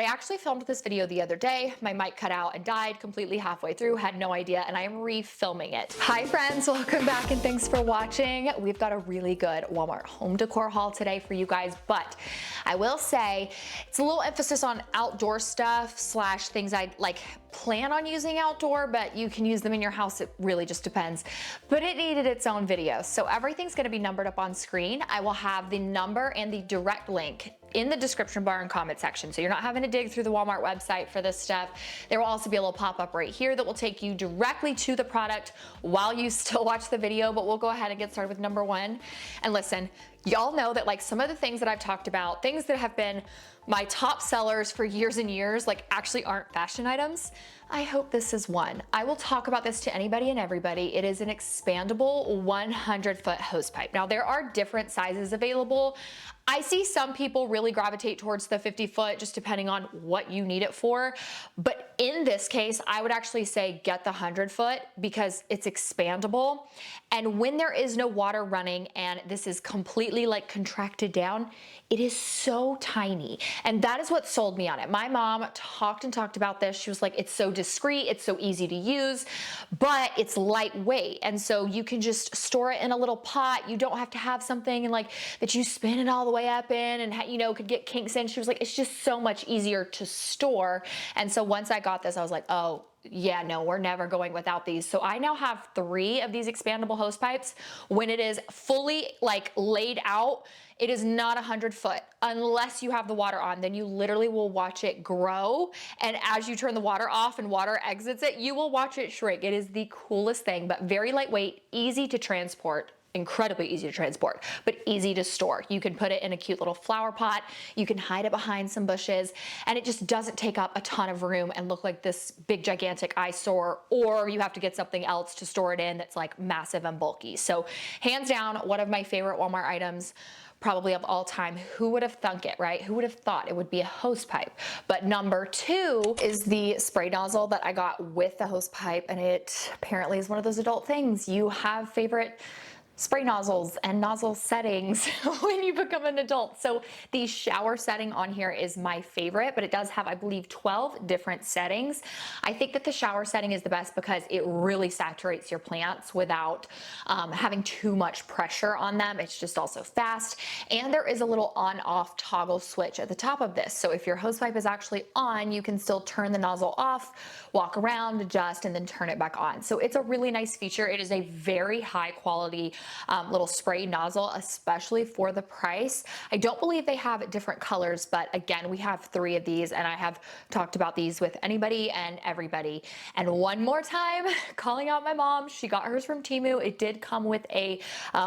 I actually filmed this video the other day. My mic cut out and died completely halfway through, had no idea, and I am refilming it. Hi friends, welcome back and thanks for watching. We've got a really good Walmart home decor haul today for you guys, but I will say it's a little emphasis on outdoor stuff slash things I like plan on using outdoor, but you can use them in your house. It really just depends. But it needed its own video. So everything's gonna be numbered up on screen. I will have the number and the direct link in the description bar and comment section. So you're not having to dig through the Walmart website for this stuff. There will also be a little pop-up right here that will take you directly to the product while you still watch the video, but we'll go ahead and get started with number one. And listen, y'all know that like some of the things that I've talked about, things that have been my top sellers for years and years, like actually aren't fashion items. I hope this is one. I will talk about this to anybody and everybody. It is an expandable 100-foot hose pipe. Now there are different sizes available. I see some people really gravitate towards the 50-foot just depending on what you need it for. But in this case, I would actually say get the 100-foot because it's expandable. And when there is no water running and this is completely like contracted down, it is so tiny. And that is what sold me on it. My mom talked and talked about this. She was like, it's so discreet, it's so easy to use, but it's lightweight. And so you can just store it in a little pot. You don't have to have something and like that you spin it all the way up in and you know, could get kinks in. She was like, it's just so much easier to store. And so once I got this, I was like, oh, yeah, no, we're never going without these. So I now have 3 of these expandable hose pipes. When it is fully like laid out, it is not 100-foot unless you have the water on. Then you literally will watch it grow. And as you turn the water off and water exits it, you will watch it shrink. It is the coolest thing, but very lightweight, easy to transport. Incredibly easy to transport, but easy to store. You can put it in a cute little flower pot. You can hide it behind some bushes and it just doesn't take up a ton of room and look like this big gigantic eyesore, or you have to get something else to store it in that's like massive and bulky. So hands down, one of my favorite Walmart items probably of all time. Who would have thunk it, right? Who would have thought it would be a hose pipe? But number 2 is the spray nozzle that I got with the hose pipe, and it apparently is one of those adult things. You have favorite spray nozzles and nozzle settings when you become an adult. So the shower setting on here is my favorite, but it does have, I believe, 12 different settings. I think that the shower setting is the best because it really saturates your plants without having too much pressure on them. It's just also fast. And there is a little on-off toggle switch at the top of this. So if your hose pipe is actually on, you can still turn the nozzle off, walk around, adjust, and then turn it back on. So it's a really nice feature. It is a very high quality little spray nozzle, especially for the price. I don't believe they have different colors, but again, we have 3 of these and I have talked about these with anybody and everybody. And one more time, calling out my mom, she got hers from Temu. It did come with a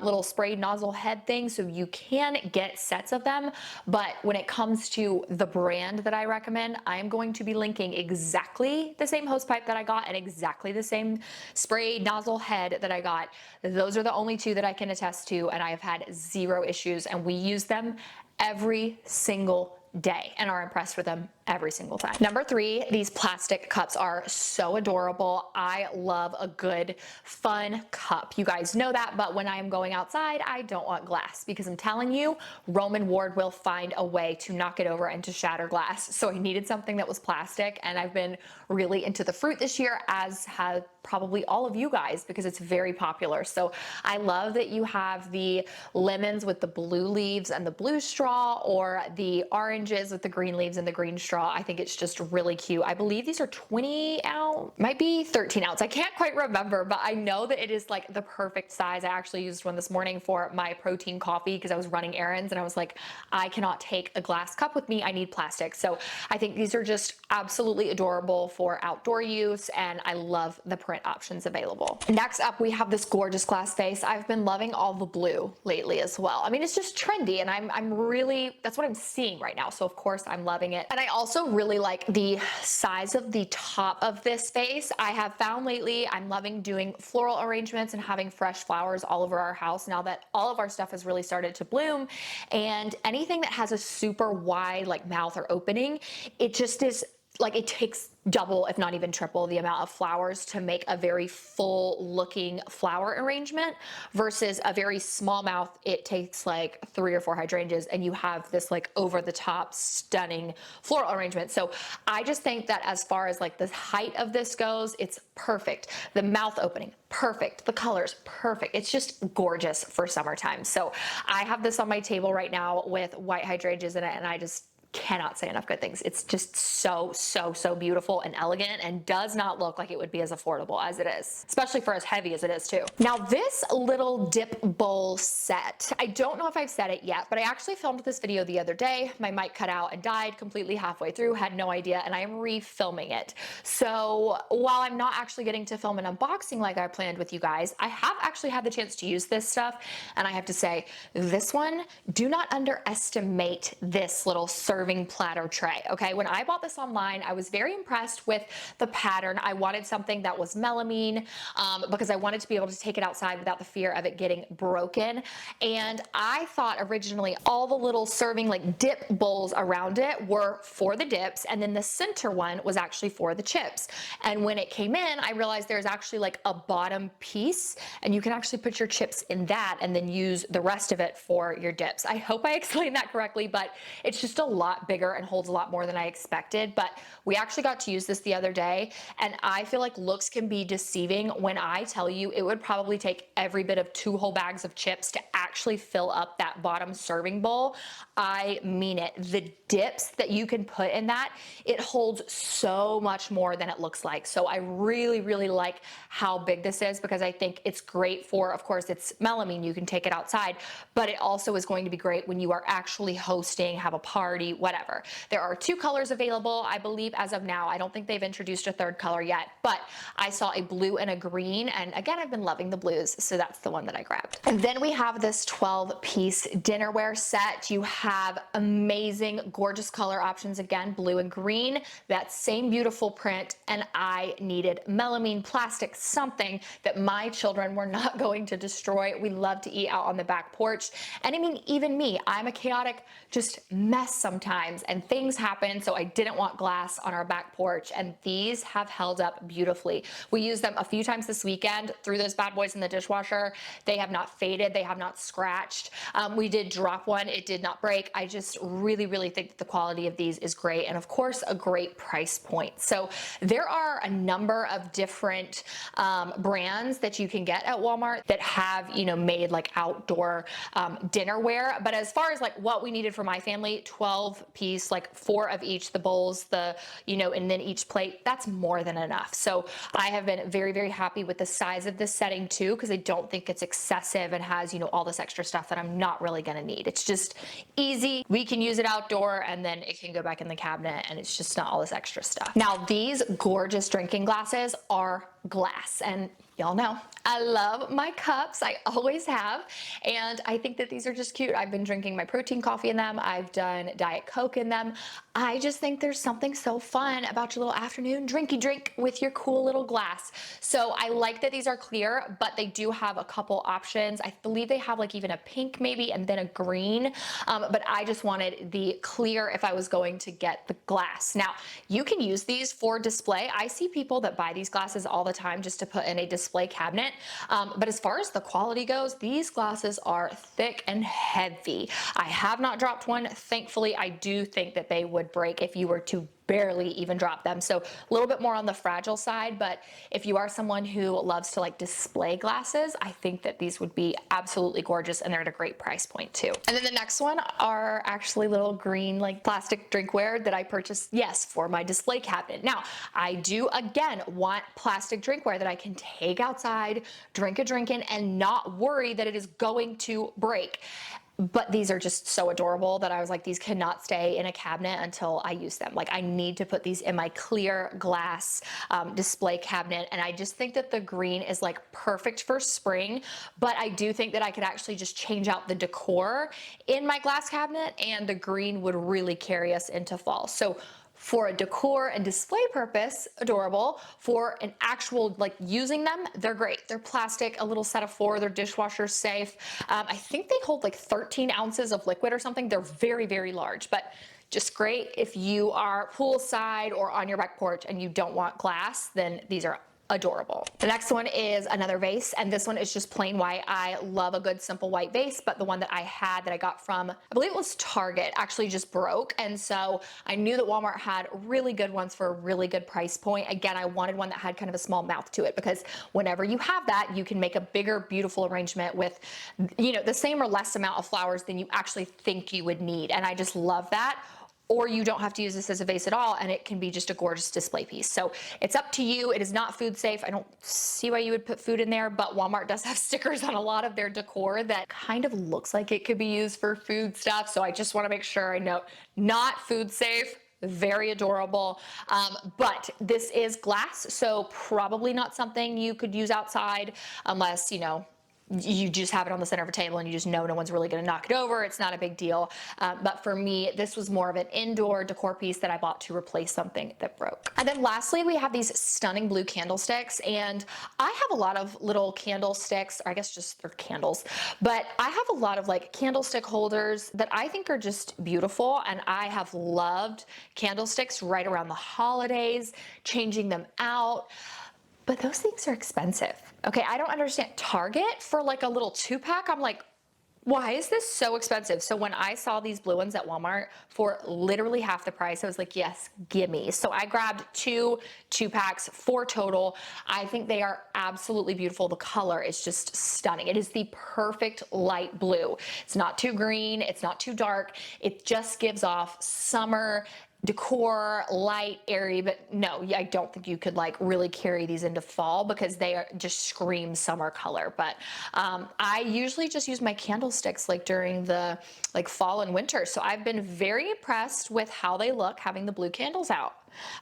little spray nozzle head thing, so you can get sets of them. But when it comes to the brand that I recommend, I'm going to be linking exactly the same hose pipe that I got and exactly the same spray nozzle head that I got. Those are the only 2 that I can attest to, and I have had 0 issues, and we use them every single day and are impressed with them every single time. Number 3, these plastic cups are so adorable. I love a good, fun cup. You guys know that, but when I am going outside, I don't want glass because I'm telling you, Roman Ward will find a way to knock it over and to shatter glass. So I needed something that was plastic, and I've been really into the fruit this year, as have probably all of you guys, because it's very popular. So I love that you have the lemons with the blue leaves and the blue straw, or the oranges with the green leaves and the green straw. I think it's just really cute. I believe these are 20 ounce, might be 13 ounce. I can't quite remember, but I know that it is like the perfect size. I actually used one this morning for my protein coffee because I was running errands and I was like, I cannot take a glass cup with me. I need plastic. So I think these are just absolutely adorable for outdoor use, and I love the print options available. Next up, we have this gorgeous glass vase. I've been loving all the blue lately as well. I mean, it's just trendy, and I'm really, that's what I'm seeing right now. So of course I'm loving it. And I also really like the size of the top of this vase. I have found lately I'm loving doing floral arrangements and having fresh flowers all over our house now that all of our stuff has really started to bloom. And anything that has a super wide like mouth or opening, it just is like it takes double, if not even triple, the amount of flowers to make a very full looking flower arrangement versus a very small mouth. It takes like 3 or 4 hydrangeas and you have this like over the top stunning floral arrangement. So I just think that as far as like the height of this goes, it's perfect. The mouth opening, perfect. The colors, perfect. It's just gorgeous for summertime. So I have this on my table right now with white hydrangeas in it, and I just cannot say enough good things. It's just so beautiful and elegant, and does not look like it would be as affordable as it is, especially for as heavy as it is too. Now this little dip bowl set, I don't know if I've said it yet, but I actually filmed this video the other day. My mic cut out and died completely halfway through, had no idea, and I am refilming it. So while I'm not actually getting to film an unboxing like I planned with you guys, I have actually had the chance to use this stuff, and I have to say, this one, do not underestimate this little serving platter tray. Okay, when I bought this online, I was very impressed with the pattern. I wanted something that was melamine because I wanted to be able to take it outside without the fear of it getting broken. And I thought originally all the little serving like dip bowls around it were for the dips, and then the center one was actually for the chips. And when it came in, I realized there's actually like a bottom piece, and you can actually put your chips in that and then use the rest of it for your dips. I hope I explained that correctly, but it's just a lot bigger and holds a lot more than I expected. But we actually got to use this the other day, and I feel like looks can be deceiving when I tell you it would probably take every bit of 2 whole bags of chips to actually fill up that bottom serving bowl. I mean it. The dips that you can put in that, it holds so much more than it looks like. So I really like how big this is, because I think it's great for, of course, it's melamine, you can take it outside, but it also is going to be great when you are actually hosting, have a party, whatever. There are 2 colors available, I believe, as of now. I don't think they've introduced a 3rd color yet, but I saw a blue and a green, and again, I've been loving the blues, so that's the one that I grabbed. And then we have this 12-piece dinnerware set. You have amazing, gorgeous color options, again, blue and green, that same beautiful print, and I needed melamine plastic, something that my children were not going to destroy. We love to eat out on the back porch, and I mean, even me, I'm a chaotic just mess sometimes, and things happen, so I didn't want glass on our back porch, and these have held up beautifully. We used them a few times this weekend, threw those bad boys in the dishwasher. They have not faded, they have not scratched. We did drop one, it did not break. I just really think that the quality of these is great, and of course a great price point. So there are a number of different brands that you can get at Walmart that have, you know, made like outdoor dinnerware. But as far as like what we needed for my family, 12-piece, like 4 of each, the bowls, the, you know, and then each plate, that's more than enough. So I have been very happy with the size of this setting too, because I don't think it's excessive and has, you know, all this extra stuff that I'm not really gonna need. It's just easy. We can use it outdoor, and then it can go back in the cabinet, and it's just not all this extra stuff. Now, these gorgeous drinking glasses are glass, and y'all know I love my cups. I always have, and I think that these are just cute. I've been drinking my protein coffee in them. I've done Diet Coke in them. I just think there's something so fun about your little afternoon drinky drink with your cool little glass. So I like that these are clear, but they do have a couple options. I believe they have like even a pink maybe, and then a green, but I just wanted the clear if I was going to get the glass. Now, you can use these for display. I see people that buy these glasses all the time just to put in a display cabinet. But as far as the quality goes, these glasses are thick and heavy. I have not dropped one. Thankfully, I do think that they would break if you were to barely even drop them. So a little bit more on the fragile side, but if you are someone who loves to like display glasses, I think that these would be absolutely gorgeous, and they're at a great price point too. And then the next one are actually little green like plastic drinkware that I purchased, yes, for my display cabinet. Now, I do again want plastic drinkware that I can take outside, drink a drink in, and not worry that it is going to break. But these are just so adorable that I was like, these cannot stay in a cabinet until I use them. Like, I need to put these in my clear glass display cabinet. And I just think that the green is like perfect for spring, but I do think that I could actually just change out the decor in my glass cabinet, and the green would really carry us into fall. So for a decor and display purpose, adorable. For an actual, like, using them, they're great. They're plastic, a little set of 4, they're dishwasher safe. I think they hold like 13 ounces of liquid or something. They're very large, but just great. If you are poolside or on your back porch and you don't want glass, then these are adorable. The next one is another vase, and this one is just plain white. I love a good simple white vase, but the one that I had that I got from, I believe it was Target, actually just broke. And so I knew that Walmart had really good ones for a really good price point. Again, I wanted one that had kind of a small mouth to it, because whenever you have that, you can make a bigger, beautiful arrangement with, you know, the same or less amount of flowers than you actually think you would need. And I just love that. Or you don't have to use this as a vase at all, and it can be just a gorgeous display piece. So it's up to you. It is not food safe. I don't see why you would put food in there, but Walmart does have stickers on a lot of their decor that kind of looks like it could be used for food stuff. So I just want to make sure I note, not food safe. Very adorable, but this is glass, so probably not something you could use outside unless, you know, you just have it on the center of a table and you just know no one's really going to knock it over. It's not a big deal. But for me, this was more of an indoor decor piece that I bought to replace something that broke. And then lastly, we have these stunning blue candlesticks, and I have a lot of little candlesticks, or I guess just they're candles, but I have a lot of like candlestick holders that I think are just beautiful. And I have loved candlesticks right around the holidays, changing them out. But those things are expensive. Okay, I don't understand. Target for like a little 2-pack, I'm like, why is this so expensive? So when I saw these blue ones at Walmart for literally half the price, I was like, yes, gimme. So I grabbed 2-packs, 4 total. I think they are absolutely beautiful. The color is just stunning. It is the perfect light blue. It's not too green, it's not too dark. It just gives off summer decor, light, airy, but no, I don't think you could like really carry these into fall, because they are just scream summer color. But I usually just use my candlesticks like during the like fall and winter. So I've been very impressed with how they look having the blue candles out.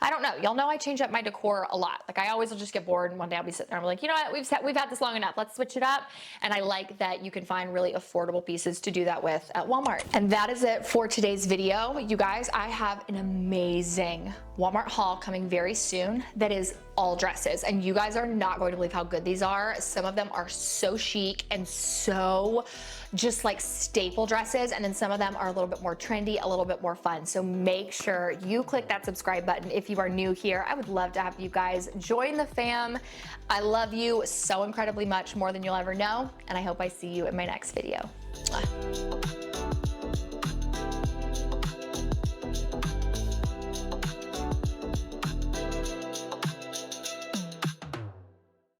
I don't know. Y'all know I change up my decor a lot. Like I always will just get bored, and one day I'll be sitting there and I'm like, you know what, we've had this long enough. Let's switch it up. And I like that you can find really affordable pieces to do that with at Walmart. And that is it for today's video. You guys, I have an amazing Walmart haul coming very soon that is all dresses, and you guys are not going to believe how good these are. Some of them are so chic and so just like staple dresses, and then some of them are a little bit more trendy, a little bit more fun. So make sure you click that subscribe button if you are new here. I would love to have you guys join the fam. I love you so incredibly much, more than you'll ever know, and I hope I see you in my next video. Mwah.